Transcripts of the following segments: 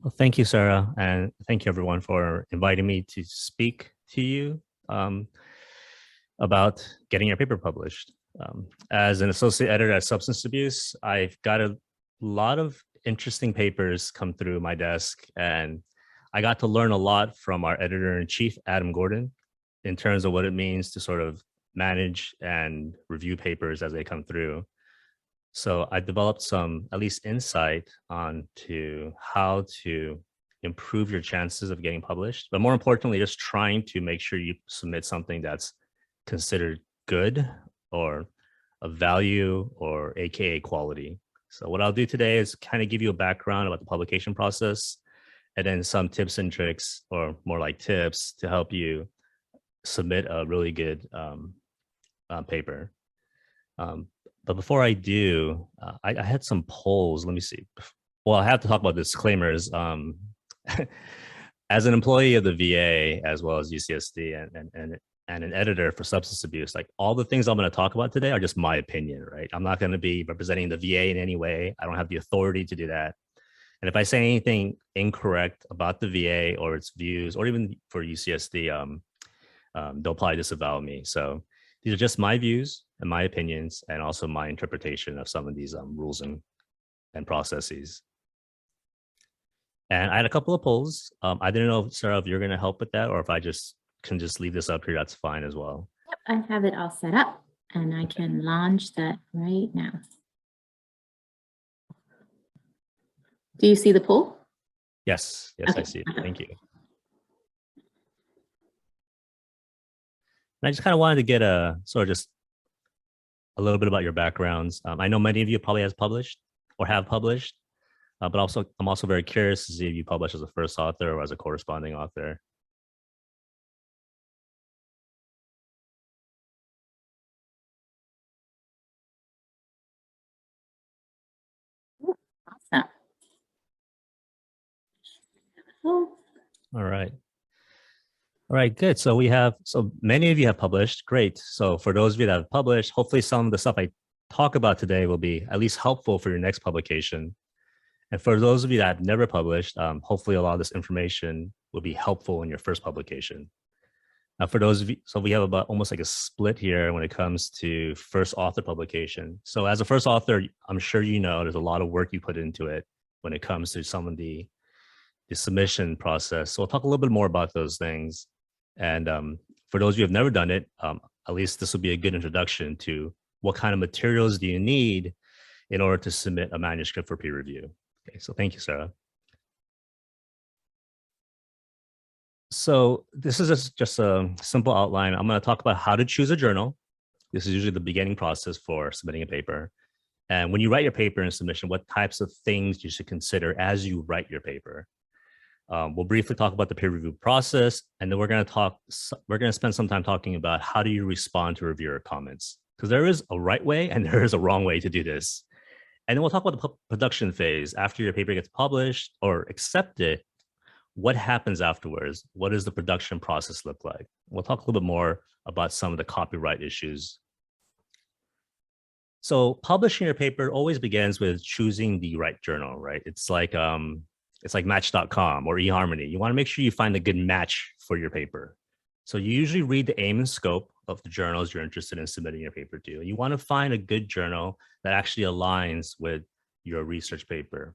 Well, thank you, Sarah, and thank you everyone for inviting me to speak to you um, about getting your paper published. As an associate editor at Substance Abuse, I've got a lot of interesting papers come through my desk, and I got to learn a lot from our editor-in-chief, Adam Gordon, in terms of what it means to sort of manage and review papers as they come through. So I developed some, at least insight on to how to improve your chances of getting published, but more importantly, just trying to make sure you submit something that's considered good or of value or AKA quality. So what I'll do today is kind of give you a background about the publication process and then some tips and tricks, or more like tips, to help you submit a really good paper. But before I do, I had some polls. Let me see. Well, I have to talk about disclaimers. As an employee of the VA, as well as UCSD and an editor for substance abuse, like all the things I'm going to talk about today are just my opinion, right? I'm not going to be representing the VA in any way. I don't have the authority to do that. And if I say anything incorrect about the VA or its views, or even for UCSD, they'll probably disavow me. So these are just my views and my opinions, and also my interpretation of some of these rules and processes. And I had a couple of polls. I didn't know, Sarah, if you're going to help with that, or if I just can just leave this up here, that's fine as well. Yep, I have it all set up, and I can launch that right now. Do you see the poll? Yes, yes, okay. I see it. Thank you. And I just kind of wanted to get a sort of just a little bit about your backgrounds. I know many of you probably has published or have published, but also I'm also very curious to see if you publish as a first author or as a corresponding author. Awesome. All right. All right, good. So so many of you have published. Great. So for those of you that have published, hopefully some of the stuff I talk about today will be at least helpful for your next publication. And for those of you that have never published, hopefully a lot of this information will be helpful in your first publication. Now, for those of you, so we have about almost like a split here when it comes to first author publication. So as a first author, I'm sure you know there's a lot of work you put into it when it comes to some of the submission process. So we'll talk a little bit more about those things. And for those of you who have never done it, at least this will be a good introduction to what kind of materials do you need in order to submit a manuscript for peer review. Okay, so thank you, Sarah. So this is just a simple outline. I'm going to talk about how to choose a journal. This is usually the beginning process for submitting a paper. And when you write your paper in submission, what types of things you should consider as you write your paper. We'll briefly talk about the peer review process, and then we're going to spend some time talking about how do you respond to reviewer comments, because there is a right way and there is a wrong way to do this. And then we'll talk about the production phase. After your paper gets published or accepted, what happens afterwards? What does the production process look like? We'll talk a little bit more about some of the copyright issues. So publishing your paper always begins with choosing the right journal, right? It's like Match.com or eHarmony. You want to make sure you find a good match for your paper. So you usually read the aim and scope of the journals you're interested in submitting your paper to. You want to find a good journal that actually aligns with your research paper.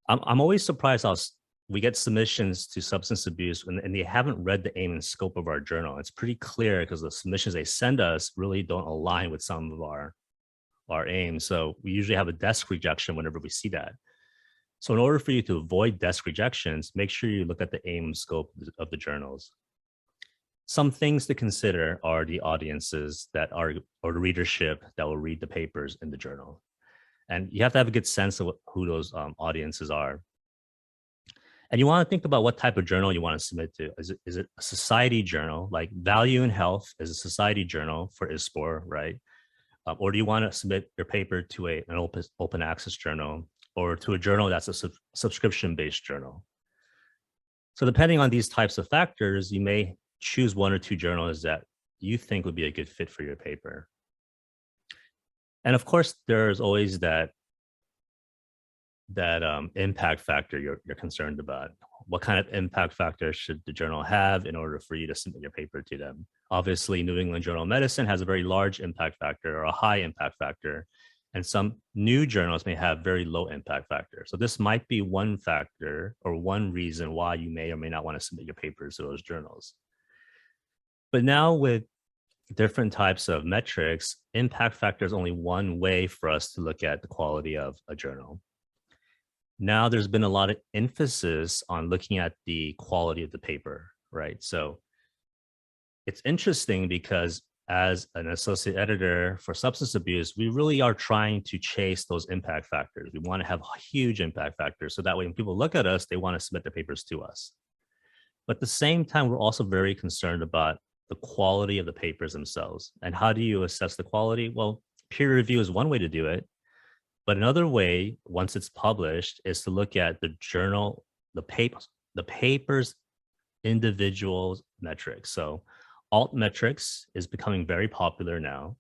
I'm always surprised how we get submissions to substance abuse and they haven't read the aim and scope of our journal. It's pretty clear because the submissions they send us really don't align with some of our aims. So we usually have a desk rejection whenever we see that. So in order for you to avoid desk rejections, make sure you look at the aim and scope of the journals. Some things to consider are the audiences or the readership that will read the papers in the journal. And you have to have a good sense of who those audiences are. And you want to think about what type of journal you want to submit to. Is it a society journal, like Value in Health is a society journal for ISPOR, right? Or do you want to submit your paper to an open access journal, or to a journal that's a subscription-based journal? So depending on these types of factors, you may choose one or two journals that you think would be a good fit for your paper. And of course, there's always that impact factor you're concerned about. What kind of impact factor should the journal have in order for you to submit your paper to them? Obviously, New England Journal of Medicine has a very large impact factor or a high impact factor, and some new journals may have very low impact factor. So this might be one factor or one reason why you may or may not want to submit your papers to those journals. But now with different types of metrics, impact factor is only one way for us to look at the quality of a journal. Now there's been a lot of emphasis on looking at the quality of the paper, right? So it's interesting because as an associate editor for substance abuse, we really are trying to chase those impact factors. We want to have huge impact factors. So that way when people look at us, they want to submit their papers to us. But at the same time, we're also very concerned about the quality of the papers themselves. And how do you assess the quality? Well, peer review is one way to do it. But another way, once it's published, is to look at the journal, the paper's individual metrics. So alt metrics is becoming very popular now.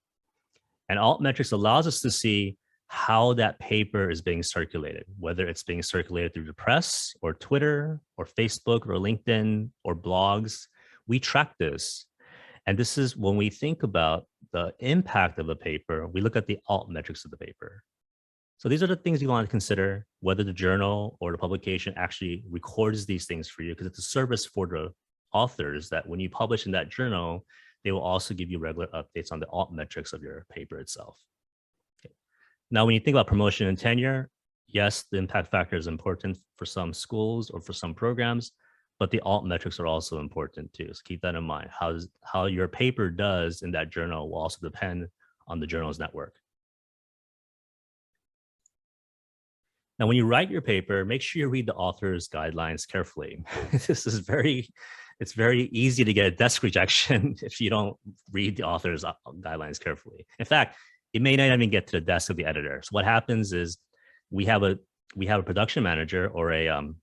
And alt metrics allows us to see how that paper is being circulated, whether it's being circulated through the press or Twitter or Facebook or LinkedIn or blogs. We track this. And this is when we think about the impact of a paper, we look at the alt metrics of the paper. So these are the things you want to consider, whether the journal or the publication actually records these things for you, because it's a service for the authors that when you publish in that journal, they will also give you regular updates on the alt metrics of your paper itself. Okay. Now, when you think about promotion and tenure, yes, the impact factor is important for some schools or for some programs, but the alt metrics are also important too. So keep that in mind. How your paper does in that journal will also depend on the journal's network. Now, when you write your paper, make sure you read the author's guidelines carefully. It's very easy to get a desk rejection if you don't read the author's guidelines carefully. In fact, it may not even get to the desk of the editor. So what happens is we have a production manager or a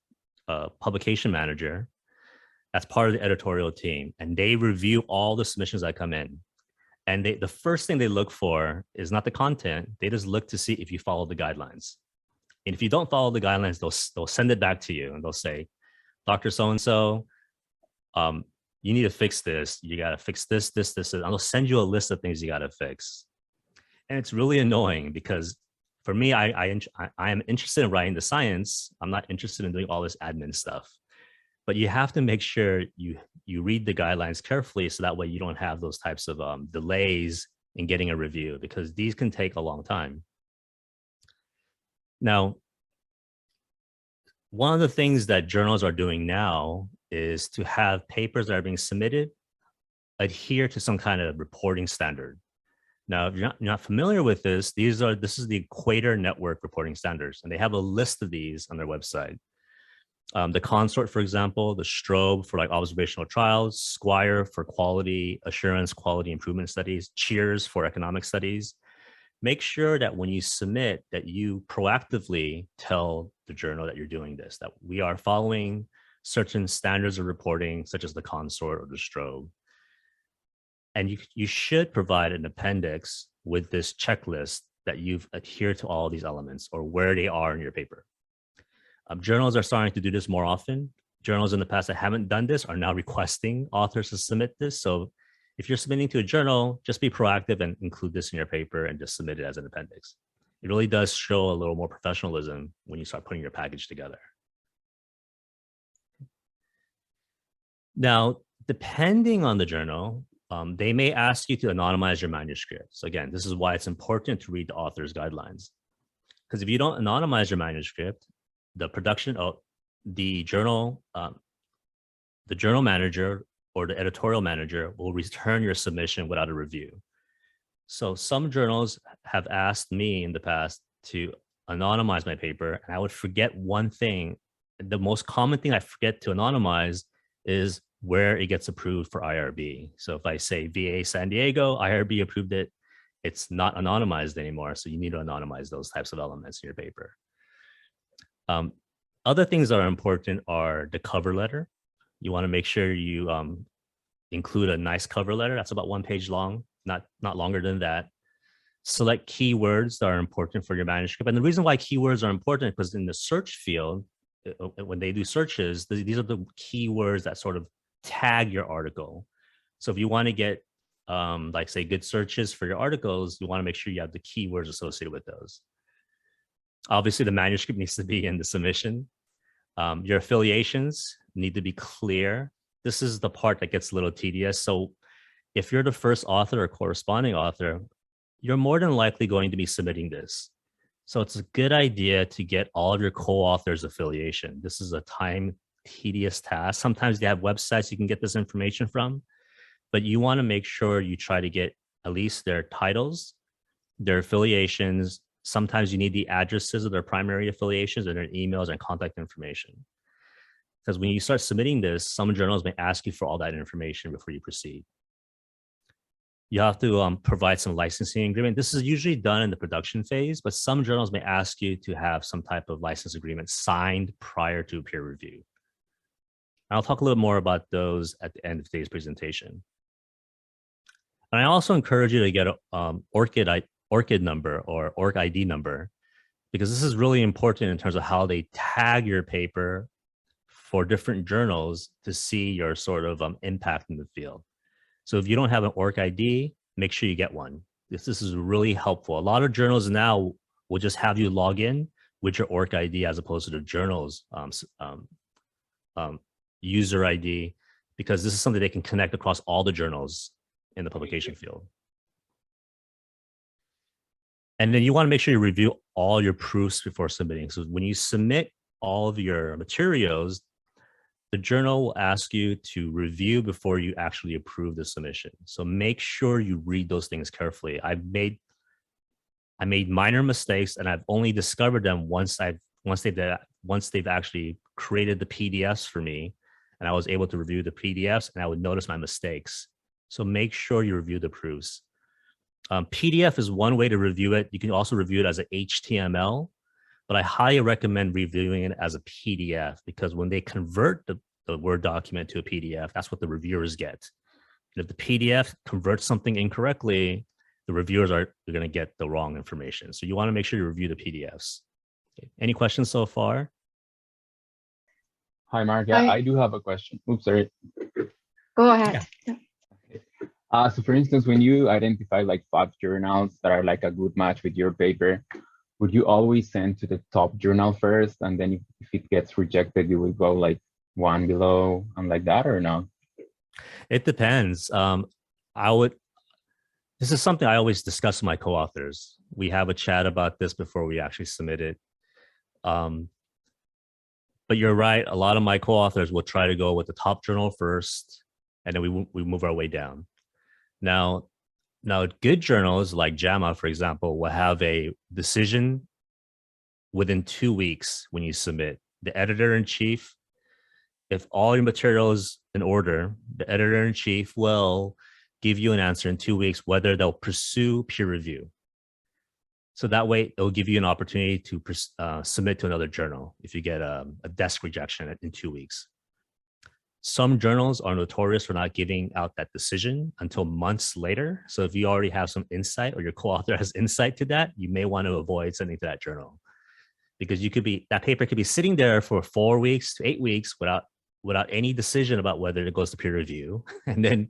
publication manager that's part of the editorial team, and they review all the submissions that come in. And the first thing they look for is not the content. They just look to see if you follow the guidelines. And if you don't follow the guidelines, they'll send it back to you and they'll say, Dr. So-and-so, you need to fix this. You got to fix this. And they'll send you a list of things you got to fix. And it's really annoying because for me, I am interested in writing the science. I'm not interested in doing all this admin stuff. But you have to make sure you read the guidelines carefully so that way you don't have those types of delays in getting a review, because these can take a long time. Now, one of the things that journals are doing now is to have papers that are being submitted adhere to some kind of reporting standard. Now, if you're not familiar with this, this is the Equator Network reporting standards, and they have a list of these on their website. The Consort, for example, the Strobe for like observational trials, Squire for quality assurance, quality improvement studies, Cheers for economic studies. Make sure that when you submit that you proactively tell the journal that you're doing this, that we are following certain standards of reporting, such as the Consort or the Strobe. And you should provide an appendix with this checklist that you've adhered to all these elements or where they are in your paper. Journals are starting to do this more often. Journals in the past that haven't done this are now requesting authors to submit this. So if you're submitting to a journal, just be proactive and include this in your paper and just submit it as an appendix. It really does show a little more professionalism when you start putting your package together. Now, depending on the journal, they may ask you to anonymize your manuscript. So again, this is why it's important to read the author's guidelines. Because if you don't anonymize your manuscript, the journal manager or the editorial manager will return your submission without a review. So some journals have asked me in the past to anonymize my paper, and I would forget one thing. The most common thing I forget to anonymize is where it gets approved for IRB. So if I say VA San Diego, IRB approved it, it's not anonymized anymore. So you need to anonymize those types of elements in your paper. Other things that are important are the cover letter. You want to make sure you include a nice cover letter. That's about 1 page long, not longer than that. select keywords that are important for your manuscript. And the reason why keywords are important because in the search field, when they do searches, these are the keywords that sort of tag your article. So if you want to get like say good searches for your articles, you want to make sure you have the keywords associated with those. Obviously, the manuscript needs to be in the submission. Your affiliations need to be clear. This is the part that gets a little tedious. So if you're the first author or corresponding author, you're more than likely going to be submitting this. So it's a good idea to get all of your co-authors affiliation. This is a time tedious task. Sometimes they have websites you can get this information from, but you want to make sure you try to get at least their titles, their affiliations. Sometimes you need the addresses of their primary affiliations and their emails and contact information. Because when you start submitting this, some journals may ask you for all that information before you proceed. You have to provide some licensing agreement. This is usually done in the production phase, but some journals may ask you to have some type of license agreement signed prior to peer review. I'll talk a little more about those at the end of today's presentation. And I also encourage you to get an ORCID number or ORC ID number, because this is really important in terms of how they tag your paper for different journals to see your sort of impact in the field. So if you don't have an ORC ID, make sure you get one. This is really helpful. A lot of journals now will just have you log in with your ORC ID as opposed to the journal's user ID, because this is something they can connect across all the journals in the publication field. And then you want to make sure you review all your proofs before submitting. So when you submit all of your materials, the journal will ask you to review before you actually approve the submission. So make sure you read those things carefully. I made minor mistakes, and I've only discovered them once they've actually created the PDFs for me, and I was able to review the PDFs, and I would notice my mistakes. So make sure you review the proofs. PDF is one way to review it. You can also review it as an HTML, but I highly recommend reviewing it as a PDF, because when they convert the Word document to a PDF, that's what the reviewers get. And if the PDF converts something incorrectly, the reviewers are going to get the wrong information. So you want to make sure you review the PDFs. Okay. Any questions so far? Hi, Mark. Yeah, I do have a question. Oops, sorry. Go ahead. Yeah. Okay. So for instance, when you identify like 5 journals that are like a good match with your paper, would you always send to the top journal first, and then if it gets rejected, you will go like one below and like that, or no? It depends. This is something I always discuss with my co-authors. We have a chat about this before we actually submit it. But you're right. A lot of my co-authors will try to go with the top journal first, and then we move our way down. Now, good journals like JAMA, for example, will have a decision within 2 weeks when you submit. The editor-in-chief, if all your material is in order, the editor-in-chief will give you an answer in 2 weeks whether they'll pursue peer review. So that way, it'll give you an opportunity to submit to another journal if you get a desk rejection in 2 weeks. Some journals are notorious for not giving out that decision until months later. So if you already have some insight, or your co-author has insight to that, you may want to avoid sending to that journal, because that paper could be sitting there for 4 weeks to 8 weeks without any decision about whether it goes to peer review. And then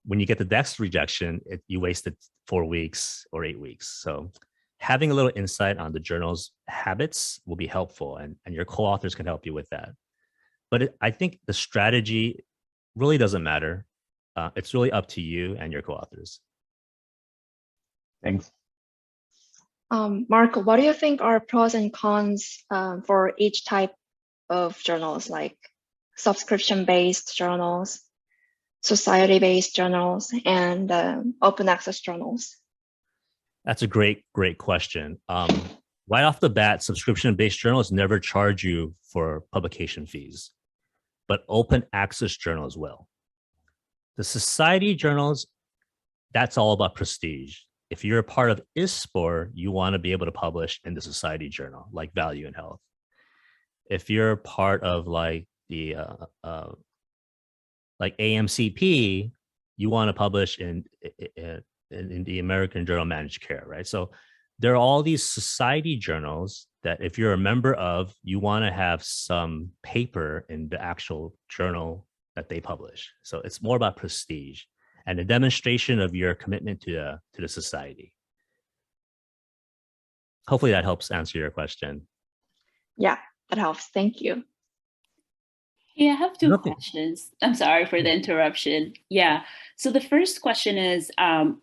when you get the desk rejection, you wasted 4 weeks or 8 weeks. So having a little insight on the journal's habits will be helpful, and your co-authors can help you with that. But I think the strategy really doesn't matter. It's really up to you and your co-authors. Thanks. Mark, what do you think are pros and cons for each type of journals, like subscription-based journals, society-based journals, and open access journals? That's a great question. Right off the bat, subscription-based journals never charge you for publication fees, but open access journals will. The society journals, that's all about prestige. If you're a part of ISPOR, you want to be able to publish in the society journal, like Value in Health. If you're part of like the like AMCP, you want to publish in in the American Journal of Managed Care, right? So there are all these society journals that if you're a member of, you want to have some paper in the actual journal that they publish. So it's more about prestige and a demonstration of your commitment to the society. Hopefully that helps answer your question. Yeah, that helps. Thank you. Yeah, I have two Nothing. questions. I'm sorry for the interruption. Yeah. So the first question is,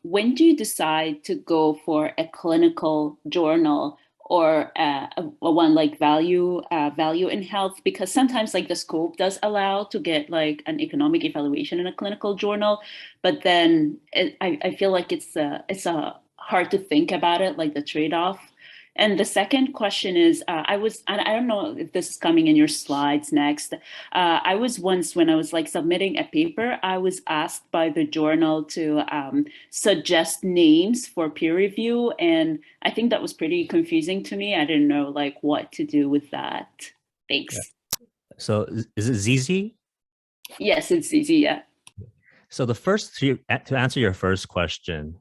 when do you decide to go for a clinical journal or a one like value in health? Because sometimes like the scope does allow to get like an economic evaluation in a clinical journal, but then I feel like it's hard to think about it, like the trade-off. And the second question is, I don't know if this is coming in your slides next. I was once, when I was like submitting a paper, I was asked by the journal to suggest names for peer review. And I think that was pretty confusing to me. I didn't know like what to do with that. Thanks. Yeah. So is it ZZ? Yes, it's easy, yeah. So the first, to answer your first question,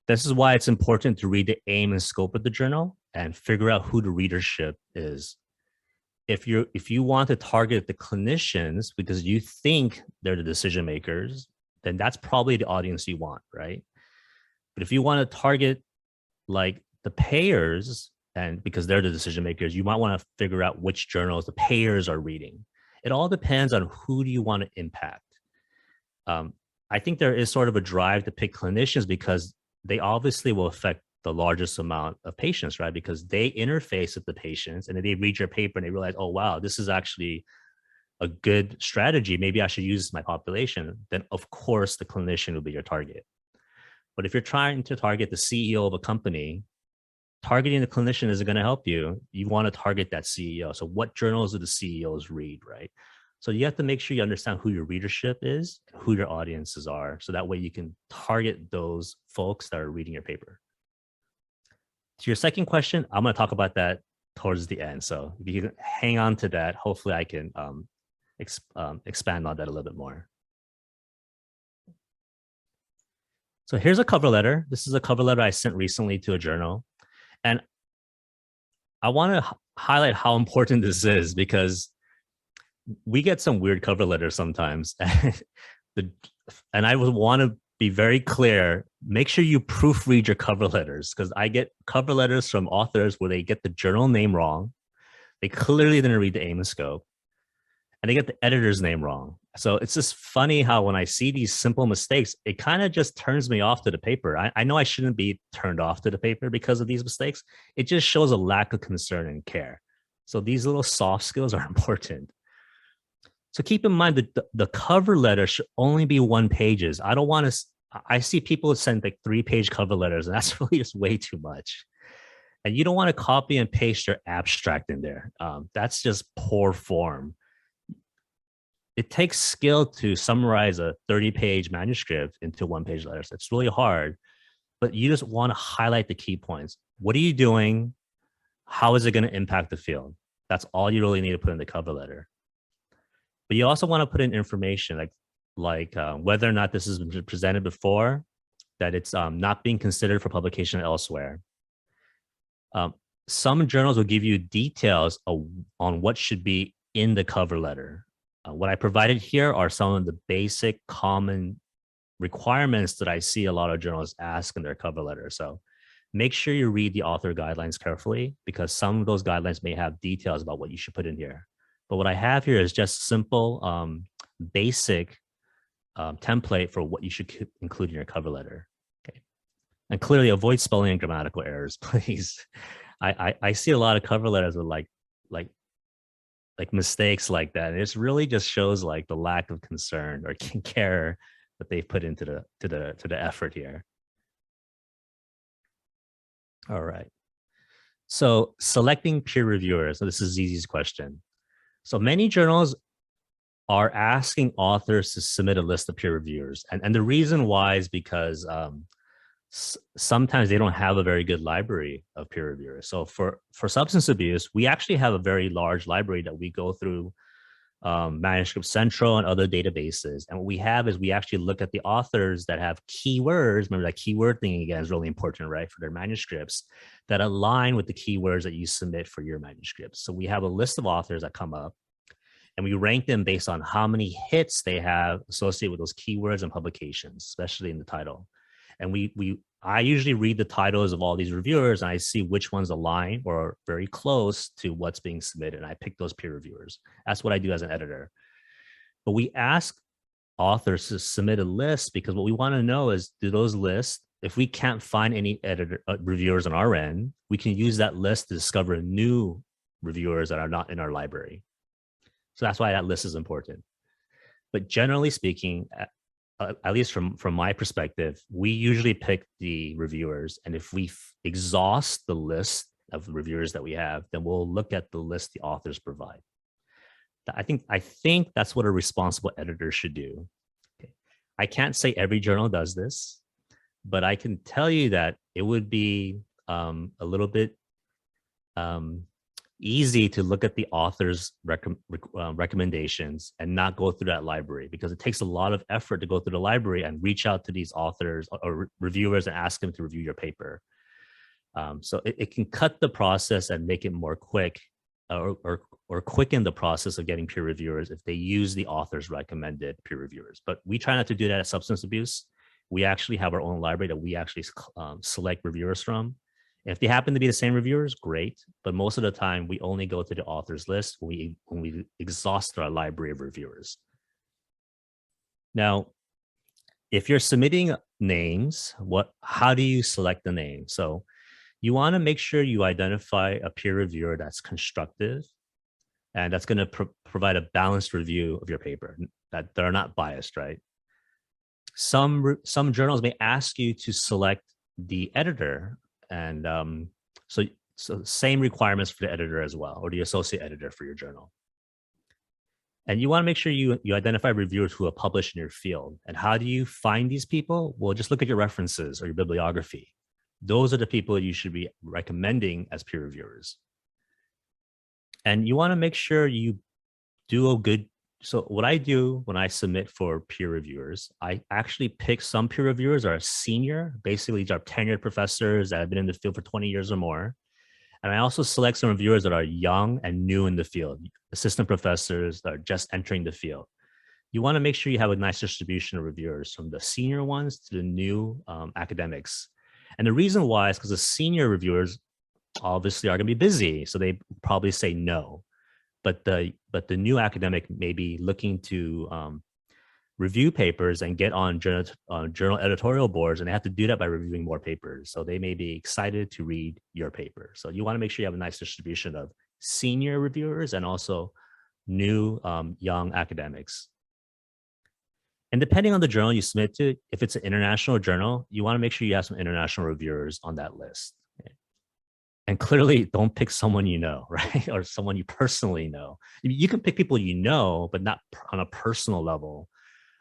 this is why it's important to read the aim and scope of the journal and figure out who the readership is. If you want to target the clinicians because you think they're the decision makers, then that's probably the audience you want, right? But if you want to target like the payers, and because they're the decision makers, you might want to figure out which journals the payers are reading. It all depends on who do you want to impact. I think there is sort of a drive to pick clinicians because they obviously will affect the largest amount of patients, right? Because they interface with the patients and then they read your paper and they realize, oh, wow, this is actually a good strategy. Maybe I should use my population. Then of course the clinician will be your target. But if you're trying to target the CEO of a company, targeting the clinician isn't going to help you. You want to target that CEO. So what journals do the CEOs read, right? So you have to make sure you understand who your readership is, who your audiences are. So that way you can target those folks that are reading your paper. To your second question, I'm going to talk about that towards the end. So if you can hang on to that, hopefully I can expand on that a little bit more. So here's a cover letter. This is a cover letter I sent recently to a journal. And I want to highlight how important this is because we get some weird cover letters sometimes. And I would want to be very clear, make sure you proofread your cover letters because I get cover letters from authors where they get the journal name wrong. They clearly didn't read the aim and scope and they get the editor's name wrong. So it's just funny how when I see these simple mistakes, it kind of just turns me off to the paper. I know I shouldn't be turned off to the paper because of these mistakes. It just shows a lack of concern and care. So these little soft skills are important. So keep in mind that the cover letter should only be 1 pages. I don't want to, I see people send like 3-page cover letters and that's really just way too much. And you don't want to copy and paste your abstract in there. That's just poor form. It takes skill to summarize a 30-page manuscript into 1-page letters. It's really hard, but you just want to highlight the key points. What are you doing? How is it going to impact the field? That's all you really need to put in the cover letter. But you also want to put in information like whether or not this has been presented before, that it's not being considered for publication elsewhere. Some journals will give you details on what should be in the cover letter. What I provided here are some of the basic common requirements that I see a lot of journals ask in their cover letter. So make sure you read the author guidelines carefully because some of those guidelines may have details about what you should put in here. But what I have here is just simple, basic template for what you should include in your cover letter. Okay, and clearly avoid spelling and grammatical errors, please. I see a lot of cover letters with like mistakes like that. And it really just shows like the lack of concern or care that they've put into the effort here. All right. So selecting peer reviewers. So this is Zizi's question. So many journals are asking authors to submit a list of peer reviewers. And the reason why is because sometimes they don't have a very good library of peer reviewers. So for substance abuse, we actually have a very large library that we go through Manuscript Central and other databases. And what we have is we actually look at the authors that have keywords. Remember that keyword thing again is really important, right? For their manuscripts that align with the keywords that you submit for your manuscripts. So we have a list of authors that come up and we rank them based on how many hits they have associated with those keywords and publications, especially in the title. And I usually read the titles of all these reviewers and I see which ones align or are very close to what's being submitted. And I pick those peer reviewers. That's what I do as an editor. But we ask authors to submit a list because what we want to know is, do those lists, if we can't find any reviewers on our end, we can use that list to discover new reviewers that are not in our library. So that's why that list is important. But generally speaking, at least from my perspective, we usually pick the reviewers. And if we exhaust the list of reviewers that we have, then we'll look at the list the authors provide. I think that's what a responsible editor should do. Okay. I can't say every journal does this, but I can tell you that it would be a little bit easy to look at the author's recommendations and not go through that library, because it takes a lot of effort to go through the library and reach out to these authors or reviewers and ask them to review your paper. So it can cut the process and make it more quick or quicken the process of getting peer reviewers if they use the author's recommended peer reviewers. But we try not to do that at Substance Abuse. We actually have our own library that we actually select reviewers from. If they happen to be the same reviewers, great. But most of the time, we only go to the author's list when we exhaust our library of reviewers. Now, if you're submitting names, how do you select the name? So you want to make sure you identify a peer reviewer that's constructive and that's going to provide a balanced review of your paper, that they're not biased, right? Some journals may ask you to select the editor. And so same requirements for the editor as well, or the associate editor for your journal. And you want to make sure you identify reviewers who are published in your field. And how do you find these people? Well, just look at your references or your bibliography. Those are the people you should be recommending as peer reviewers. And you want to make sure you do a good. So what I do when I submit for peer reviewers, I actually pick some peer reviewers that are senior, basically these are tenured professors that have been in the field for 20 years or more. And I also select some reviewers that are young and new in the field, assistant professors that are just entering the field. You want to make sure you have a nice distribution of reviewers from the senior ones to the new academics. And the reason why is because the senior reviewers obviously are going to be busy, so they probably say no. But the new academic may be looking to review papers and get on journal editorial boards, and they have to do that by reviewing more papers. So they may be excited to read your paper. So you want to make sure you have a nice distribution of senior reviewers and also new young academics. And depending on the journal you submit to, if it's an international journal, you want to make sure you have some international reviewers on that list. And clearly, don't pick someone you know, right? Or someone you personally know. You can pick people you know, but not on a personal level,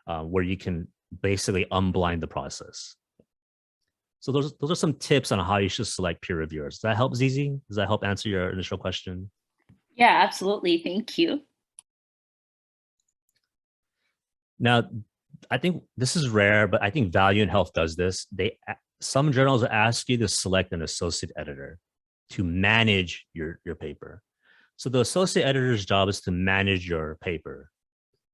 where you can basically unblind the process. So those are some tips on how you should select peer reviewers. Does that help, Zizi? Does that help answer your initial question? Yeah, absolutely. Thank you. Now, I think this is rare, but I think Value in Health does this. Some journals ask you to select an associate editor to manage your paper. So the associate editor's job is to manage your paper.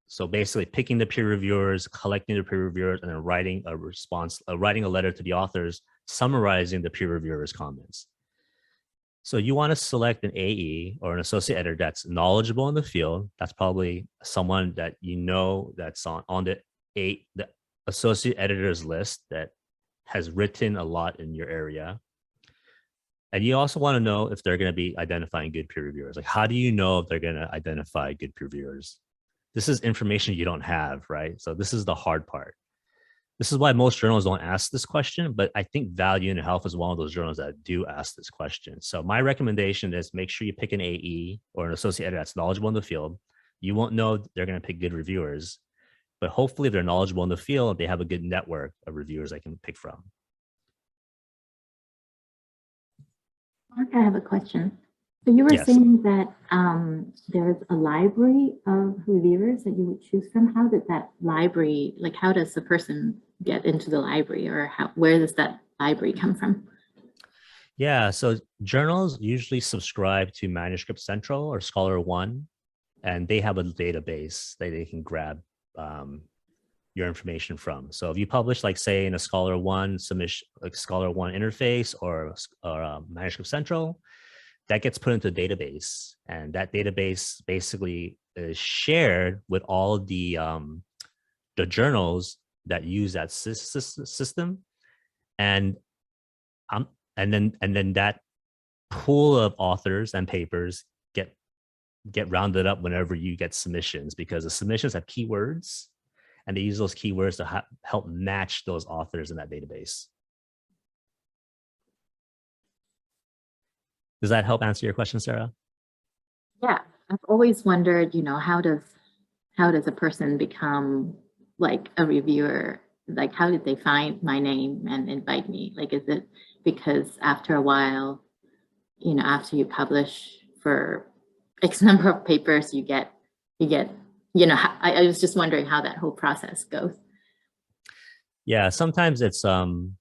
So basically picking the peer reviewers, collecting the peer reviewers, and then writing a response, writing a letter to the authors, summarizing the peer reviewers' comments. So you want to select an AE or an associate editor that's knowledgeable in the field. That's probably someone that you know that's on the associate editor's list that has written a lot in your area. And you also want to know if they're going to be identifying good peer reviewers. Like, how do you know if they're going to identify good peer reviewers? This is information you don't have, right? So this is the hard part. This is why most journals don't ask this question, but I think Value in Health is one of those journals that do ask this question. So my recommendation is make sure you pick an AE or an associate editor that's knowledgeable in the field. You won't know they're going to pick good reviewers, but hopefully if they're knowledgeable in the field, they have a good network of reviewers they can pick from. Mark, I have a question. So you were Yes. saying that there's a library of reviewers that you would choose from. How did that library, like how does the person get into the library, or where does that library come from? Yeah, so journals usually subscribe to Manuscript Central or Scholar One, and they have a database that they can grab your information from. So if you publish, like say in a Scholar One submission, like Scholar One interface or Manuscript Central, that gets put into a database, and that database basically is shared with all the journals that use that system, and and then that pool of authors and papers get rounded up whenever you get submissions, because the submissions have keywords, and they use those keywords to help match those authors in that database. Does that help answer your question, Sarah? Yeah, I've always wondered, you know, how does a person become like a reviewer? Like, how did they find my name and invite me? Like, is it because after a while, you know, after you publish for X number of papers, you get, you know, I was just wondering how that whole process goes. Yeah, sometimes it's clearly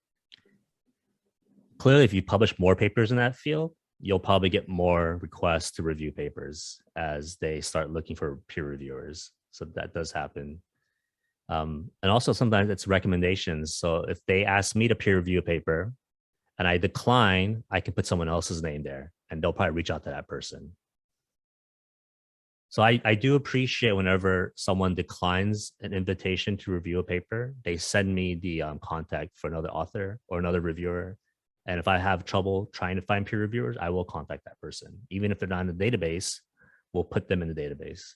if you publish more papers in that field, you'll probably get more requests to review papers as they start looking for peer reviewers. So that does happen. And also sometimes it's recommendations. So if they ask me to peer review a paper and I decline, I can put someone else's name there and they'll probably reach out to that person. So I do appreciate whenever someone declines an invitation to review a paper, they send me the contact for another author or another reviewer. And if I have trouble trying to find peer reviewers, I will contact that person. Even if they're not in the database, we'll put them in the database.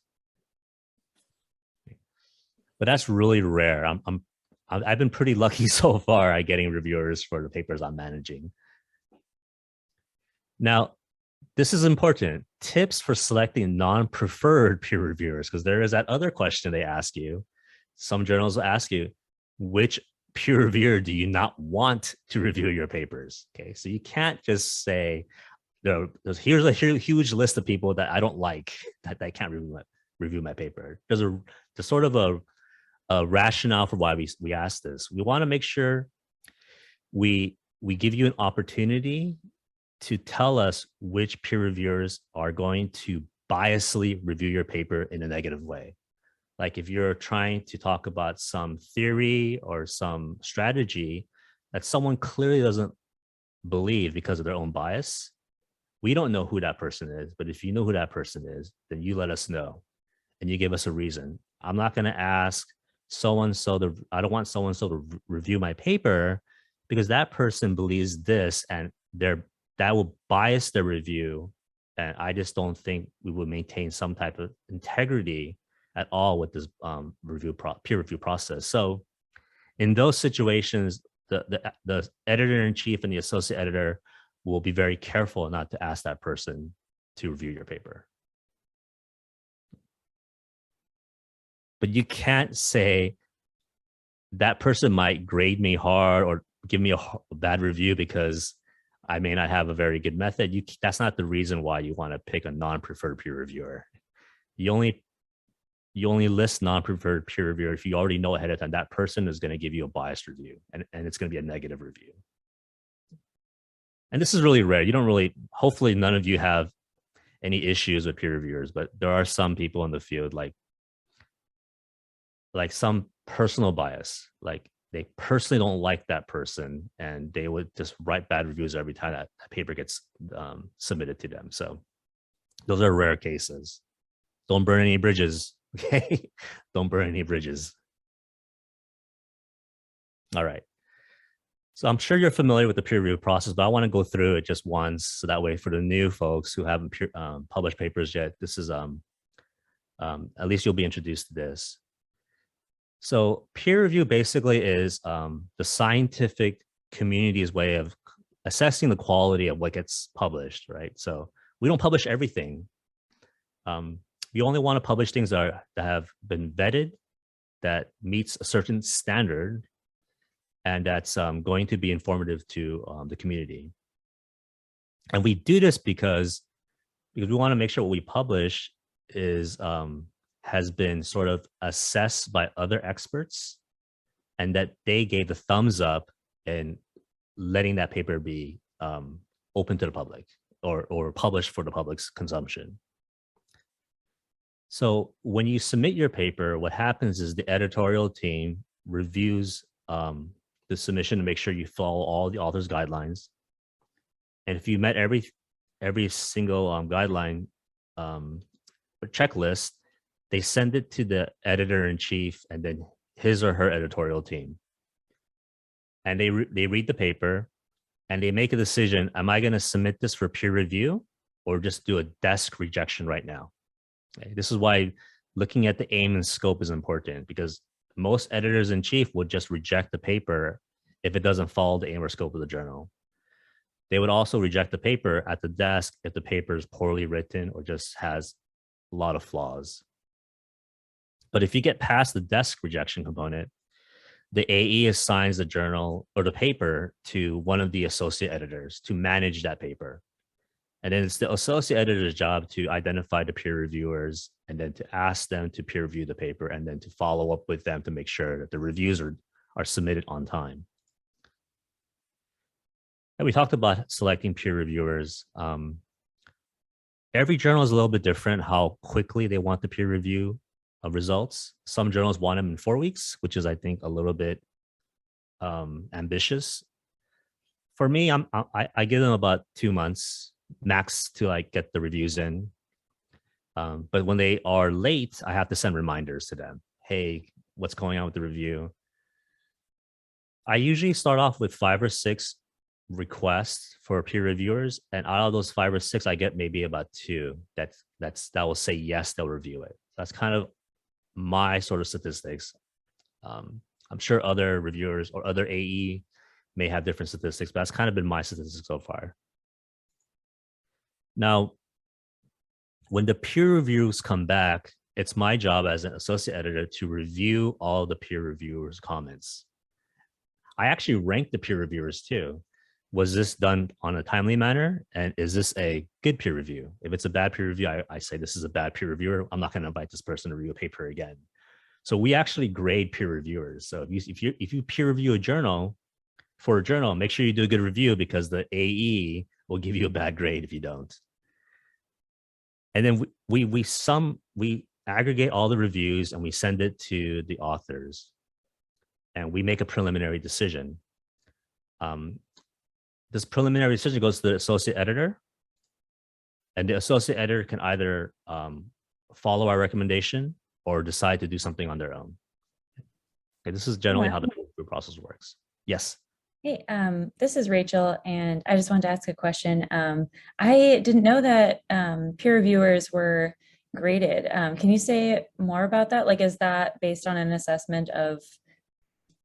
But that's really rare. I've been pretty lucky so far at getting reviewers for the papers I'm managing. Now, this is important. Tips for selecting non-preferred peer reviewers, because there is that other question they ask you. Some journals will ask you, which peer reviewer do you not want to review your papers? Okay, so you can't just say, here's a huge list of people that I don't like that I can't review my paper. There's sort of a rationale for why we ask this. We want to make sure we give you an opportunity to tell us which peer reviewers are going to biasly review your paper in a negative way. Like if you're trying to talk about some theory or some strategy that someone clearly doesn't believe because of their own bias, we don't know who that person is. But if you know who that person is, then you let us know and you give us a reason. I'm not going to ask so-and-so I don't want so-and-so to review my paper because that person believes this and that will bias their review. And I just don't think we would maintain some type of integrity at all with this peer review process. So in those situations, the editor-in-chief and the associate editor will be very careful not to ask that person to review your paper. But you can't say that person might grade me hard or give me a bad review because I may not have a very good method. That's not the reason why you want to pick a non-preferred peer reviewer. You only list non-preferred peer reviewer if you already know ahead of time that person is going to give you a biased review and it's going to be a negative review. And this is really rare. Hopefully none of you have any issues with peer reviewers, but there are some people in the field like some personal bias, like they personally don't like that person and they would just write bad reviews every time that paper gets submitted to them. So those are rare cases. Don't burn any bridges, okay? Don't burn any bridges. All right. So I'm sure you're familiar with the peer review process, but I want to go through it just once. So that way for the new folks who haven't published papers yet, this is, at least you'll be introduced to this. So peer review basically is the scientific community's way of assessing the quality of what gets published, right? So we don't publish everything. We only want to publish things that have been vetted, that meets a certain standard, and that's going to be informative to the community. And we do this because because we want to make sure what we publish is has been sort of assessed by other experts, and that they gave the thumbs up in letting that paper be open to the public or published for the public's consumption. So when you submit your paper, what happens is the editorial team reviews the submission to make sure you follow all the author's guidelines. And if you met every single guideline or checklist, they send it to the editor-in-chief and then his or her editorial team. And they read the paper and they make a decision, am I going to submit this for peer review or just do a desk rejection right now? Okay. This is why looking at the aim and scope is important, because most editors-in-chief would just reject the paper if it doesn't follow the aim or scope of the journal. They would also reject the paper at the desk if the paper is poorly written or just has a lot of flaws. But if you get past the desk rejection component, the AE assigns the journal or the paper to one of the associate editors to manage that paper. And then it's the associate editor's job to identify the peer reviewers and then to ask them to peer review the paper and then to follow up with them to make sure that the reviews are submitted on time. And we talked about selecting peer reviewers. Every journal is a little bit different how quickly they want the peer review of results. Some journals want them in 4 weeks, which is, I think, a little bit ambitious. For me, I give them about 2 months max to like get the reviews in. But when they are late, I have to send reminders to them. Hey, what's going on with the review? I usually start off with 5 or 6 requests for peer reviewers, and out of those 5 or 6, I get maybe about 2 that will say yes, they'll review it. That's kind of my sort of statistics. I'm sure other reviewers or other AE may have different statistics, but that's kind of been my statistics so far. Now, when the peer reviews come back, it's my job as an associate editor to review all the peer reviewers' comments. I actually rank the peer reviewers too. Was this done on a timely manner? And is this a good peer review? If it's a bad peer review, I say this is a bad peer reviewer. I'm not going to invite this person to review a paper again. So we actually grade peer reviewers. So if you peer review a journal, for a journal, make sure you do a good review, because the AE will give you a bad grade if you don't. And then we aggregate all the reviews and we send it to the authors, and we make a preliminary decision. This preliminary decision goes to the associate editor, and the associate editor can either follow our recommendation or decide to do something on their own. Okay, this is generally how the process works. Yes. Hey, this is Rachel, and I just wanted to ask a question. I didn't know that peer reviewers were graded. Can you say more about that? Like, is that based on an assessment of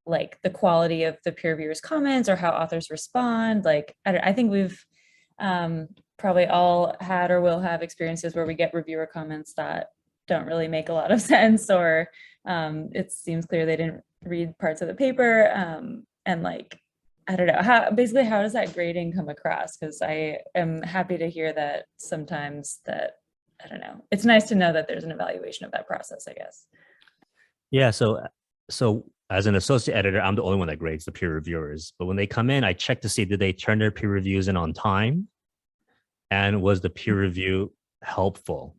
like the quality of the peer reviewers' comments or how authors respond? Like, I think we've probably all had or will have experiences where we get reviewer comments that don't really make a lot of sense, or it seems clear they didn't read parts of the paper, and like, I don't know, how does that grading come across? Because I am happy to hear that sometimes that, I don't know, it's nice to know that there's an evaluation of that process, I guess. Yeah, so as an associate editor, I'm the only one that grades the peer reviewers. But when they come in, I check to see, did they turn their peer reviews in on time? And was the peer review helpful?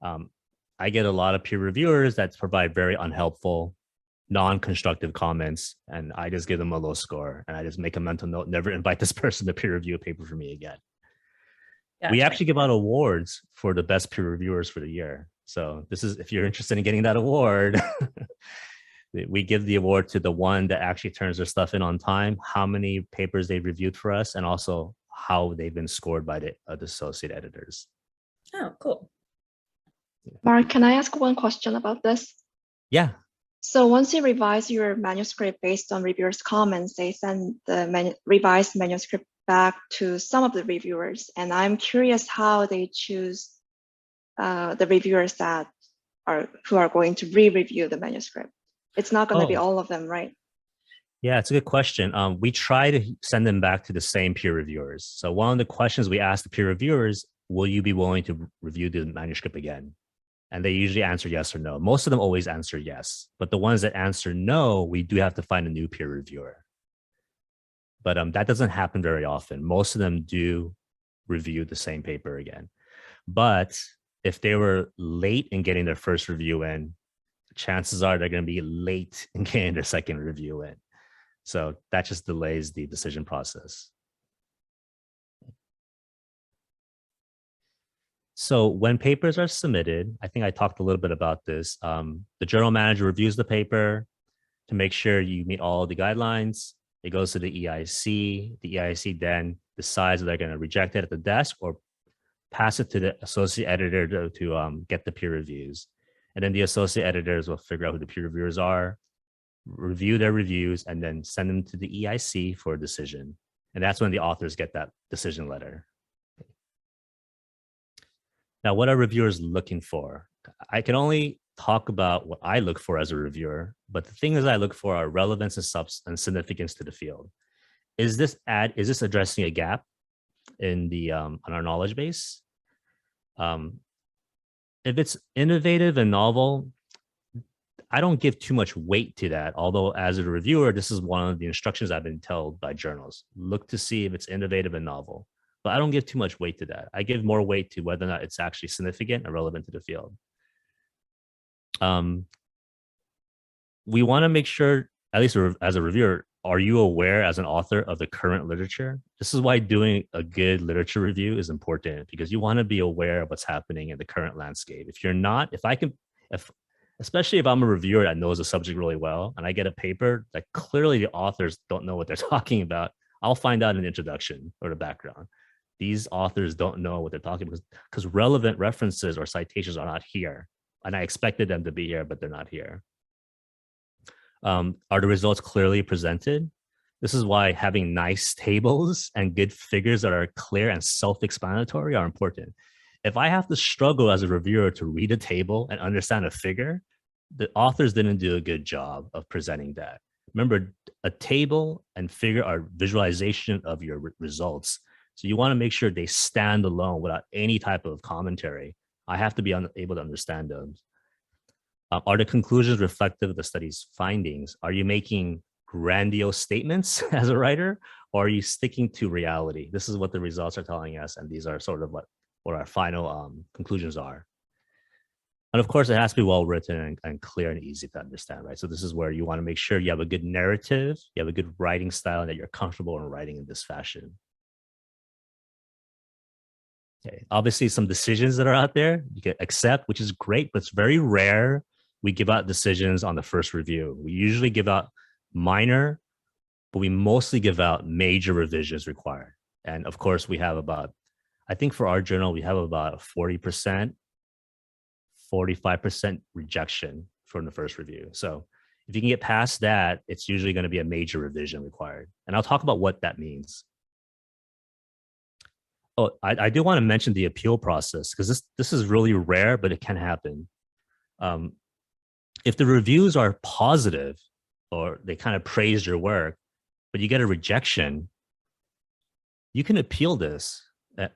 I get a lot of peer reviewers that provide very unhelpful, non-constructive comments, and I just give them a low score, and I just make a mental note, never invite this person to peer review a paper for me again. Gotcha. We actually give out awards for the best peer reviewers for the year. So this is, if you're interested in getting that award, we give the award to the one that actually turns their stuff in on time, how many papers they reviewed for us, and also how they've been scored by the associate editors. Oh, cool. Mark, can I ask one question about this? Yeah. So once you revise your manuscript based on reviewers' comments, they send the revised manuscript back to some of the reviewers. And I'm curious how they choose the reviewers who are going to re-review the manuscript. It's not going to be all of them, right? Yeah, it's a good question. We try to send them back to the same peer reviewers. So one of the questions we ask the peer reviewers will you be willing to review the manuscript again? And they usually answer yes or no. Most of them always answer yes, but the ones that answer no, we do have to find a new peer reviewer. But that doesn't happen very often. Most of them do review the same paper again. But if they were late in getting their first review in, chances are they're going to be late in getting their second review in. So that just delays the decision process. So when papers are submitted, I think I talked a little bit about this. The journal manager reviews the paper to make sure you meet all the guidelines. It goes to the EIC. The EIC then decides if they're going to reject it at the desk or pass it to the associate editor to get the peer reviews. And then the associate editors will figure out who the peer reviewers are, review their reviews, and then send them to the EIC for a decision. And that's when the authors get that decision letter. Now, what are reviewers looking for? I can only talk about what I look for as a reviewer, but the things I look for are relevance and significance to the field. Is this addressing a gap in the on our knowledge base? If it's innovative and novel, I don't give too much weight to that. Although as a reviewer, this is one of the instructions I've been told by journals. Look to see if it's innovative and novel. But I don't give too much weight to that. I give more weight to whether or not it's actually significant and relevant to the field. We want to make sure, at least as a reviewer, are you aware as an author of the current literature? This is why doing a good literature review is important, because you want to be aware of what's happening in the current landscape. If you're not, especially if I'm a reviewer that knows the subject really well and I get a paper that clearly the authors don't know what they're talking about, I'll find out in the introduction or the background. These authors don't know what they're talking about because relevant references or citations are not here. And I expected them to be here, but they're not here. Are the results clearly presented? This is why having nice tables and good figures that are clear and self-explanatory are important. If I have to struggle as a reviewer to read a table and understand a figure, the authors didn't do a good job of presenting that. Remember, a table and figure are visualization of your results. So you want to make sure they stand alone without any type of commentary. I have to be able to understand those. Are the conclusions reflective of the study's findings? Are you making grandiose statements as a writer, or are you sticking to reality? This is what the results are telling us, and these are sort of what our final conclusions are. And of course, it has to be well written and clear and easy to understand, right? So this is where you want to make sure you have a good narrative, you have a good writing style, and that you're comfortable in writing in this fashion. Okay. Obviously, some decisions that are out there you can accept, which is great, but it's very rare we give out decisions on the first review. We usually give out minor, but we mostly give out major revisions required. And of course, we have about, I think for our journal, we have about 40%, 45% rejection from the first review. So if you can get past that, it's usually going to be a major revision required. And I'll talk about what that means. Oh, I do want to mention the appeal process, because this is really rare, but it can happen. If the reviews are positive or they kind of praise your work, but you get a rejection, you can appeal this.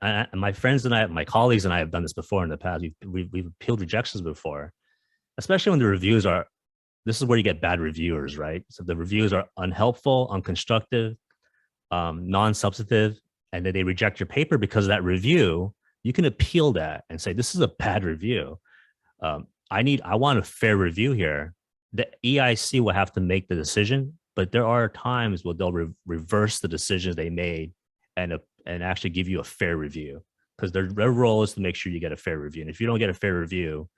And my friends and I, my colleagues and I have done this before in the past. We've appealed rejections before, especially when the reviews are, this is where you get bad reviewers, right? So the reviews are unhelpful, unconstructive, non-substantive, and then they reject your paper because of that review. You can appeal that and say, this is a bad review. I want a fair review here. The EIC will have to make the decision, but there are times where they'll reverse the decisions they made and actually give you a fair review, because their role is to make sure you get a fair review. And if you don't get a fair review,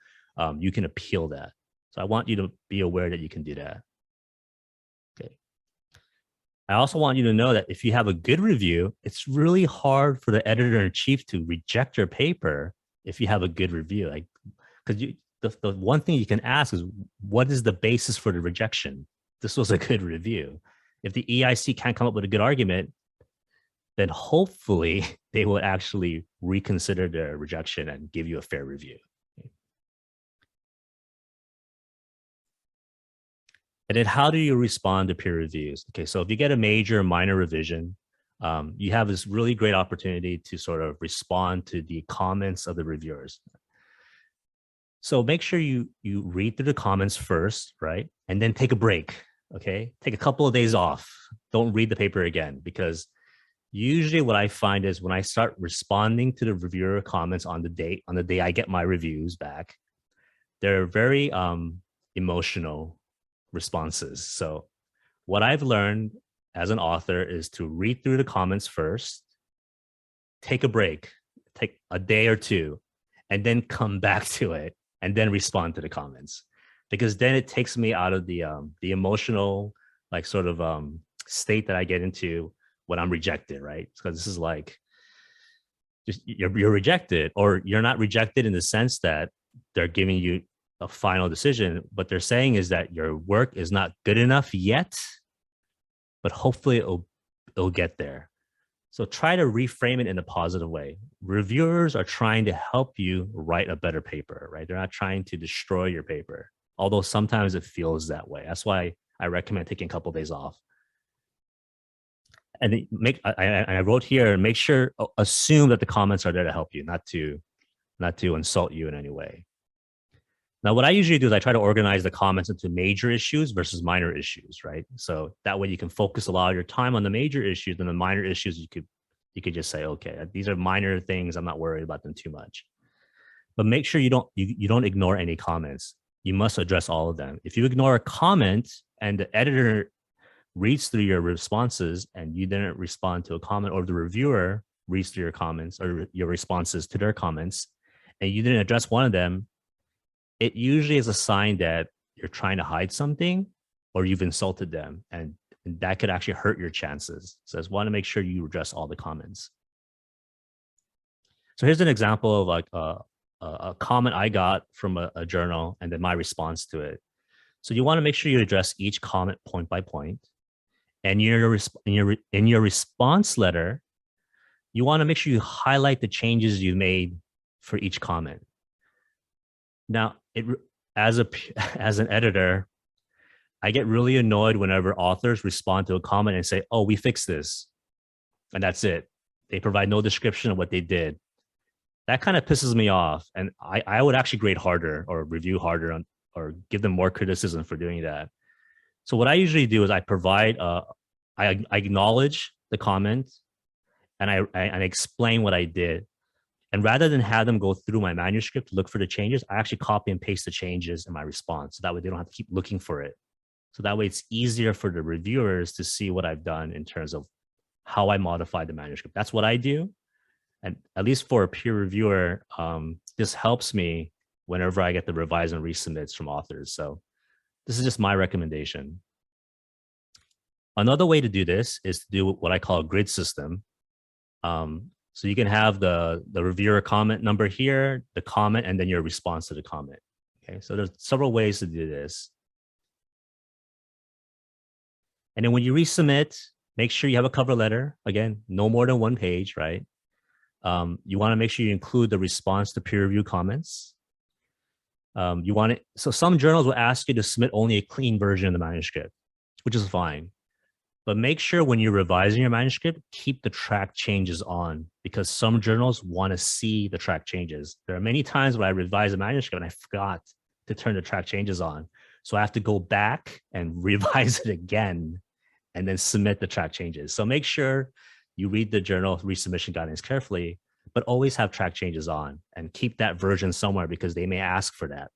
you can appeal that. So I want you to be aware that you can do that. Okay. I also want you to know that if you have a good review, it's really hard for the editor-in-chief to reject your paper if you have a good review. Like, because the one thing you can ask is, what is the basis for the rejection? This was a good review. If the EIC can't come up with a good argument, then hopefully they will actually reconsider their rejection and give you a fair review. And then how do you respond to peer reviews? Okay, so if you get a major or minor revision, you have this really great opportunity to sort of respond to the comments of the reviewers. So make sure you read through the comments first, right? And then take a break, okay? Take a couple of days off. Don't read the paper again, because usually what I find is when I start responding to the reviewer comments on the day I get my reviews back, they're very emotional responses. So what I've learned as an author is to read through the comments first, take a break, take a day or two, and then come back to it and then respond to the comments, because then it takes me out of the emotional like sort of state that I get into when I'm rejected, right? Because this is like just you're rejected, or you're not rejected in the sense that they're giving you a final decision. What they're saying is that your work is not good enough yet, but hopefully it'll get there. So try to reframe it in a positive way. Reviewers are trying to help you write a better paper, right? They're not trying to destroy your paper, although sometimes it feels that way. That's why I recommend taking a couple of days off. And I wrote here, make sure, assume that the comments are there to help you, not to insult you in any way. Now, what I usually do is I try to organize the comments into major issues versus minor issues, right? So that way you can focus a lot of your time on the major issues, and the minor issues you could just say, okay, these are minor things. I'm not worried about them too much. But make sure you don't ignore any comments. You must address all of them. If you ignore a comment and the editor reads through your responses and you didn't respond to a comment, or the reviewer reads through your comments or your responses to their comments, and you didn't address one of them, it usually is a sign that you're trying to hide something or you've insulted them, and that could actually hurt your chances. So I just want to make sure you address all the comments. So here's an example of like a comment I got from a journal and then my response to it. So you want to make sure you address each comment point by point. And in your response letter, you want to make sure you highlight the changes you made for each comment. Now, as an editor, I get really annoyed whenever authors respond to a comment and say, "Oh, we fixed this," and that's it. They provide no description of what they did. That kind of pisses me off, and I would actually grade harder or review harder or give them more criticism for doing that. So what I usually do is I provide, I acknowledge the comment, and I explain what I did. And rather than have them go through my manuscript to look for the changes, I actually copy and paste the changes in my response. So that way they don't have to keep looking for it. So that way it's easier for the reviewers to see what I've done in terms of how I modified the manuscript. That's what I do. And at least for a peer reviewer, this helps me whenever I get the revise and resubmits from authors. So this is just my recommendation. Another way to do this is to do what I call a grid system. So you can have the reviewer comment number here, the comment, and then your response to the comment. Okay, so there's several ways to do this. And then when you resubmit, make sure you have a cover letter. Again, no more than 1 page, right? You want to make sure you include the response to peer review comments. So some journals will ask you to submit only a clean version of the manuscript, which is fine. But make sure when you're revising your manuscript, keep the track changes on, because some journals want to see the track changes. There are many times when I revise a manuscript and I forgot to turn the track changes on. So I have to go back and revise it again and then submit the track changes. So make sure you read the journal resubmission guidance carefully, but always have track changes on and keep that version somewhere, because they may ask for that.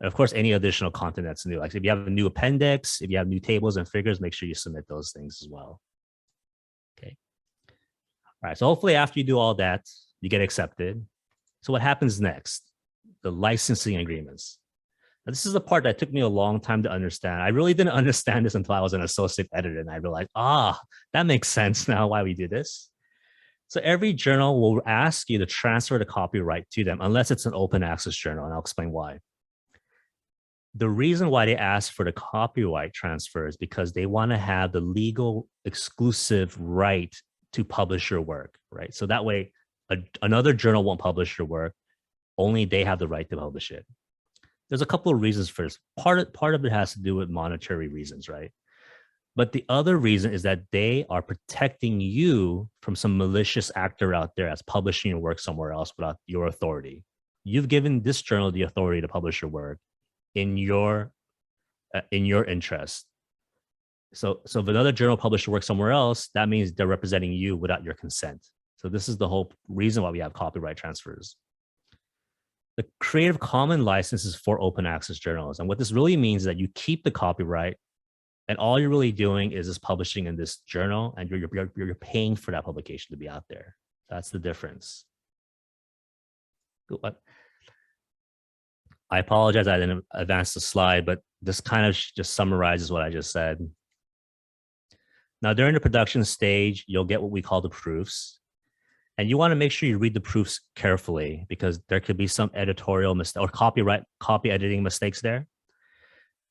And of course, any additional content that's new, like if you have a new appendix, if you have new tables and figures, make sure you submit those things as well. Okay. All right. So hopefully after you do all that, you get accepted. So what happens next? The licensing agreements. Now, this is the part that took me a long time to understand. I really didn't understand this until I was an associate editor, and I realized, that makes sense now why we do this. So every journal will ask you to transfer the copyright to them, unless it's an open access journal, and I'll explain why. The reason why they ask for the copyright transfer is because they want to have the legal exclusive right to publish your work, right? So that way another journal won't publish your work, only they have the right to publish it. There's a couple of reasons for this. Part of it has to do with monetary reasons, right? But the other reason is that they are protecting you from some malicious actor out there that's publishing your work somewhere else without your authority. You've given this journal the authority to publish your work in your interest. So if another journal published your work somewhere else, that means they're representing you without your consent. So this is the whole reason why we have copyright transfers. The Creative Commons license is for open access journals. And what this really means is that you keep the copyright, and all you're really doing is just publishing in this journal, and you're paying for that publication to be out there. That's the difference. I apologize I didn't advance the slide, but this kind of just summarizes what I just said. Now, during the production stage, you'll get what we call the proofs. And you want to make sure you read the proofs carefully, because there could be some editorial mistake or copy editing mistakes there.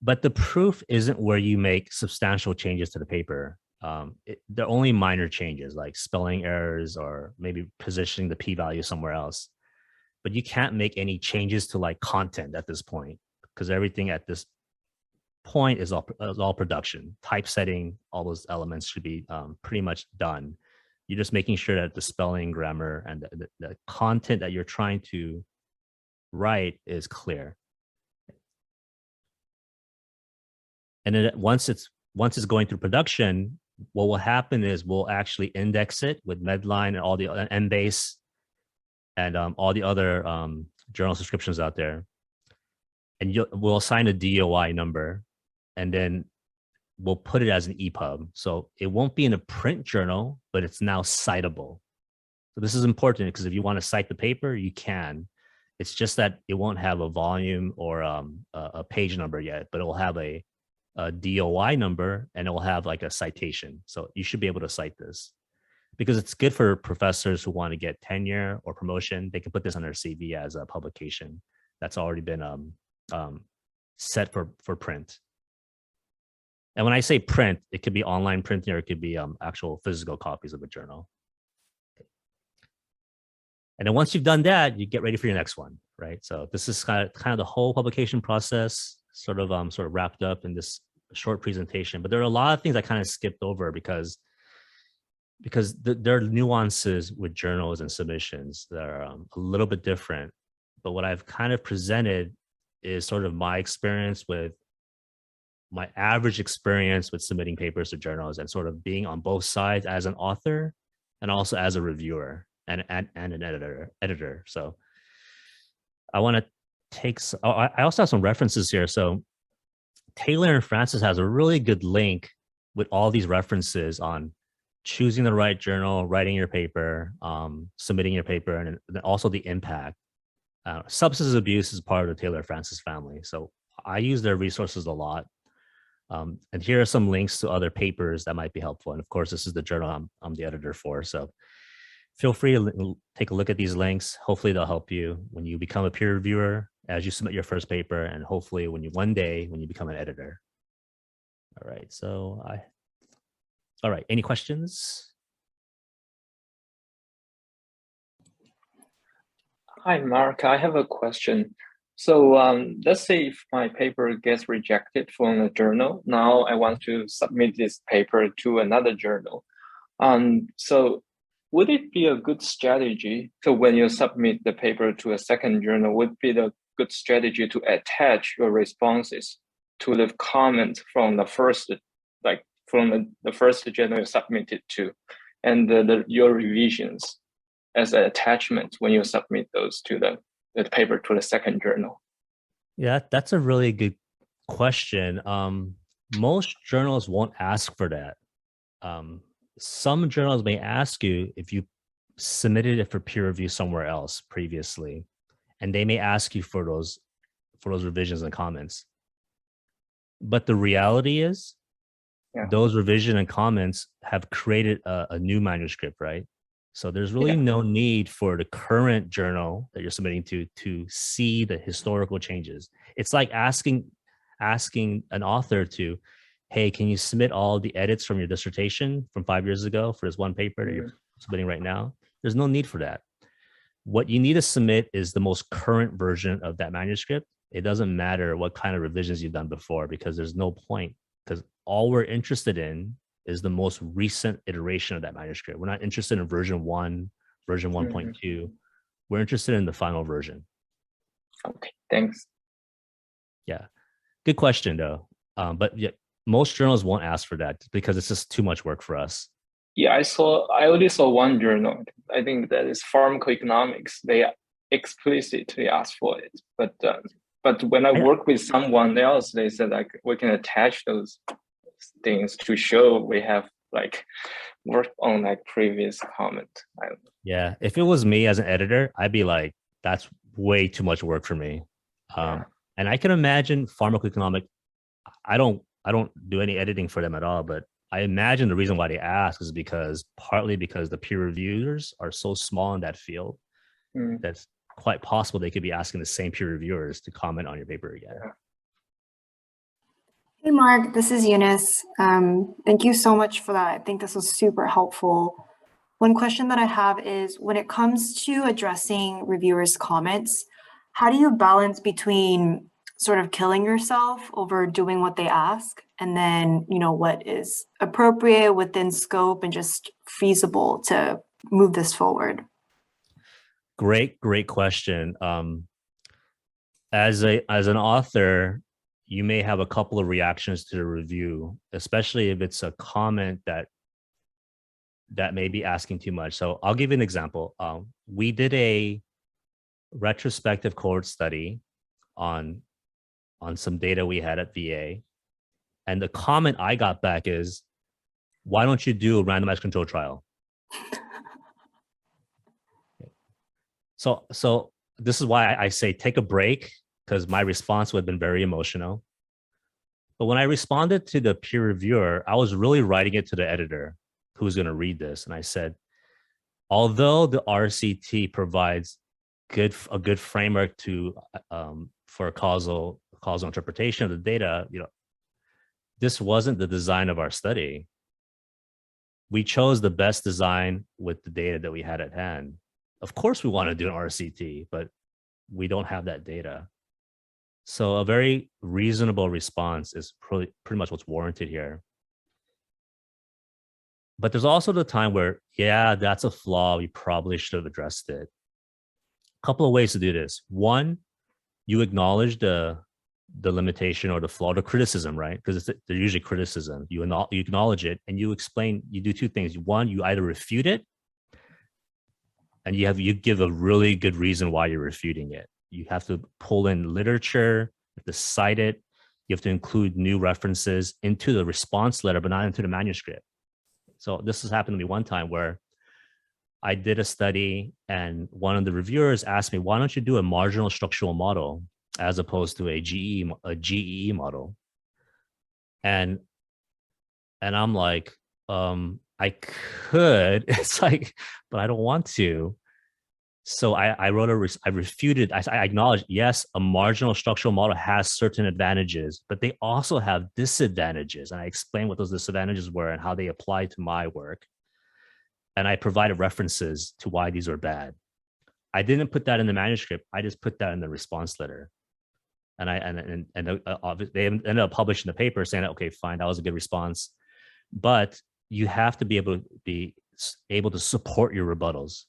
But the proof isn't where you make substantial changes to the paper. They're only minor changes like spelling errors or maybe positioning the p-value somewhere else. But you can't make any changes to like content at this point, because everything at this point is all production. Typesetting, all those elements should be pretty much done. You're just making sure that the spelling, grammar, and the content that you're trying to write is clear. And then once it's going through production, what will happen is we'll actually index it with Medline and all the Embase and all the other journal subscriptions out there. And we'll assign a DOI number, and then we'll put it as an EPUB. So it won't be in a print journal, but it's now citable. So this is important, because if you want to cite the paper, you can. It's just that it won't have a volume or a page number yet, but it will have a DOI number, and it will have like a citation. So you should be able to cite this, because it's good for professors who want to get tenure or promotion. They can put this on their CV as a publication that's already been set for print. And when I say print, it could be online printing, or it could be actual physical copies of a journal. And then once you've done that, you get ready for your next one, right? So this is kind of the whole publication process, sort of wrapped up in this short presentation. But there are a lot of things I kind of skipped over because there are nuances with journals and submissions that are a little bit different. But what I've kind of presented is sort of my experience with my average experience with submitting papers to journals, and sort of being on both sides as an author and also as a reviewer and an editor. So I want to take, I also have some references here. So Taylor and Francis has a really good link with all these references on choosing the right journal, writing your paper, submitting your paper, and then also the impact. Substance abuse is part of the Taylor Francis family. So I use their resources a lot. And here are some links to other papers that might be helpful. And of course, this is the journal I'm the editor for. So feel free to take a look at these links. Hopefully they'll help you when you become a peer reviewer, as you submit your first paper, and hopefully one day when you become an editor. All right, all right, any questions? Hi, Mark, I have a question. So let's say if my paper gets rejected from a journal, now I want to submit this paper to another journal. So would it be a good strategy, so when you submit the paper to a second journal, would it be the good strategy to attach your responses to the comments from the first, like from the first journal you submitted to, and your revisions as an attachment when you submit those to the paper to the second journal? Yeah, that's a really good question. Most journals won't ask for that. Some journals may ask you if you submitted it for peer review somewhere else previously, and they may ask you for those revisions and comments. But the reality is, those revision and comments have created a new manuscript, right? So there's really no need for the current journal that you're submitting to see the historical changes. It's like asking an author to, hey, can you submit all the edits from your dissertation from 5 years ago for this one paper that you're submitting right now? There's no need for that. What you need to submit is the most current version of that manuscript. It doesn't matter what kind of revisions you've done before, because there's no point, because all we're interested in is the most recent iteration of that manuscript. We're not interested in version 1, version 1.2. We're interested in the final version. Okay, thanks. Yeah, good question though. But yeah, most journals won't ask for that because it's just too much work for us. Yeah, I only saw one journal. I think that is pharmacoeconomics. They explicitly ask for it. But when I work with someone else, they said like we can attach those things to show we have like worked on like previous comment. Yeah, if it was me as an editor, I'd be like, that's way too much work for me. And I can imagine pharmacoeconomic. I don't do any editing for them at all, but I imagine the reason why they ask is partly because the peer reviewers are so small in that field. That's quite possible they could be asking the same peer reviewers to comment on your paper again. Hey, Mark, this is Eunice. Thank you so much for that. I think this was super helpful. One question that I have is, when it comes to addressing reviewers' comments, how do you balance between sort of killing yourself over doing what they ask, and then, you know, what is appropriate within scope and just feasible to move this forward? Great question. As an author, you may have a couple of reactions to the review, especially if it's a comment that may be asking too much. So I'll give you an example. We did a retrospective cohort study on some data we had at VA. And the comment I got back is, why don't you do a randomized control trial? So this is why I say take a break, because my response would have been very emotional. But when I responded to the peer reviewer, I was really writing it to the editor who's going to read this. And I said, although the RCT provides a good framework for a causal interpretation of the data, you know, this wasn't the design of our study. We chose the best design with the data that we had at hand. Of course, we want to do an RCT, but we don't have that data. So a very reasonable response is pretty much what's warranted here. But there's also the time where, yeah, that's a flaw. We probably should have addressed it. A couple of ways to do this. One, you acknowledge the limitation or the flaw, the criticism, right? Because they're usually criticism. You acknowledge it and you explain. You do two things. One, you either refute it, and you give a really good reason why you're refuting it. You have to pull in literature, you have to cite it, you have to include new references into the response letter, but not into the manuscript. So this has happened to me one time where I did a study and one of the reviewers asked me, why don't you do a marginal structural model as opposed to a GEE model? And I'm like, I could. It's like, but I don't want to. So I refuted. I acknowledged, yes, a marginal structural model has certain advantages, but they also have disadvantages. And I explained what those disadvantages were and how they apply to my work. And I provided references to why these are bad. I didn't put that in the manuscript. I just put that in the response letter. And they ended up publishing the paper saying, okay, fine, that was a good response. But you have to be able to support your rebuttals.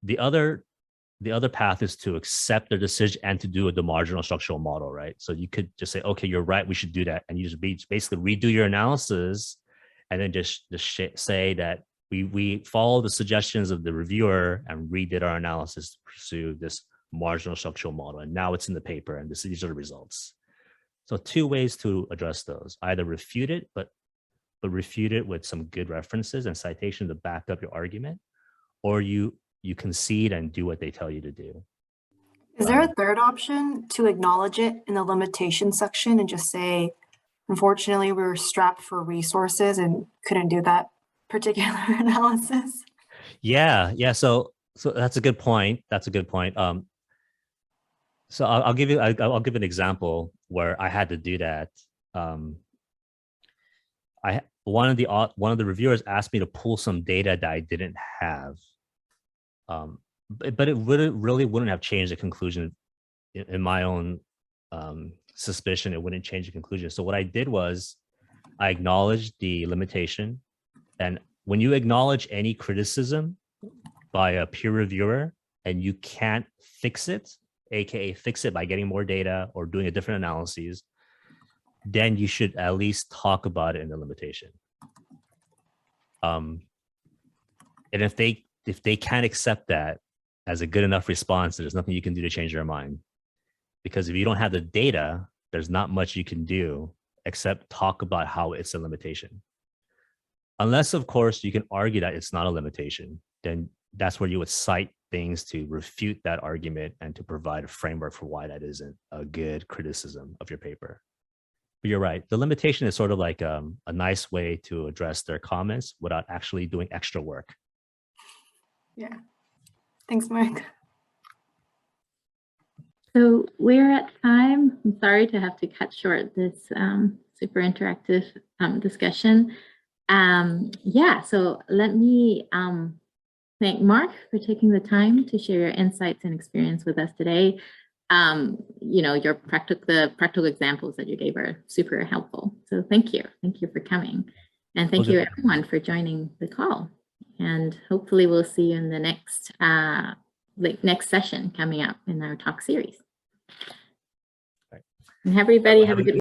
The other path is to accept their decision and to do the marginal structural model, right? So you could just say, okay, you're right, we should do that. And you just basically redo your analysis and then just say that we follow the suggestions of the reviewer and redid our analysis to pursue this marginal structural model. And now it's in the paper and these are the results. So two ways to address those: either refute it, but refute it with some good references and citation to back up your argument, or you concede and do what they tell you to do. Is there a third option to acknowledge it in the limitation section and just say, unfortunately, we were strapped for resources and couldn't do that particular analysis? Yeah. So that's a good point. So I'll give an example where I had to do that. One of the reviewers asked me to pull some data that I didn't have, but it really wouldn't have changed the conclusion. In my own suspicion, it wouldn't change the conclusion. So what I did was I acknowledge the limitation. And when you acknowledge any criticism by a peer reviewer and you can't fix it, aka fix it by getting more data or doing a different analyses, then you should at least talk about it in the limitation. And if they can't accept that as a good enough response, there's nothing you can do to change their mind. Because if you don't have the data, there's not much you can do except talk about how it's a limitation. Unless, of course, you can argue that it's not a limitation, then that's where you would cite things to refute that argument and to provide a framework for why that isn't a good criticism of your paper. But you're right. The limitation is sort of like a nice way to address their comments without actually doing extra work. Yeah. Thanks, Mark. So we're at time. I'm sorry to have to cut short this super interactive discussion. Yeah, so let me thank Mark for taking the time to share your insights and experience with us today. You know, the practical examples that you gave are super helpful. So thank you for coming, and thank you everyone for joining the call. And hopefully we'll see you in the next session coming up in our talk series. And everybody have a good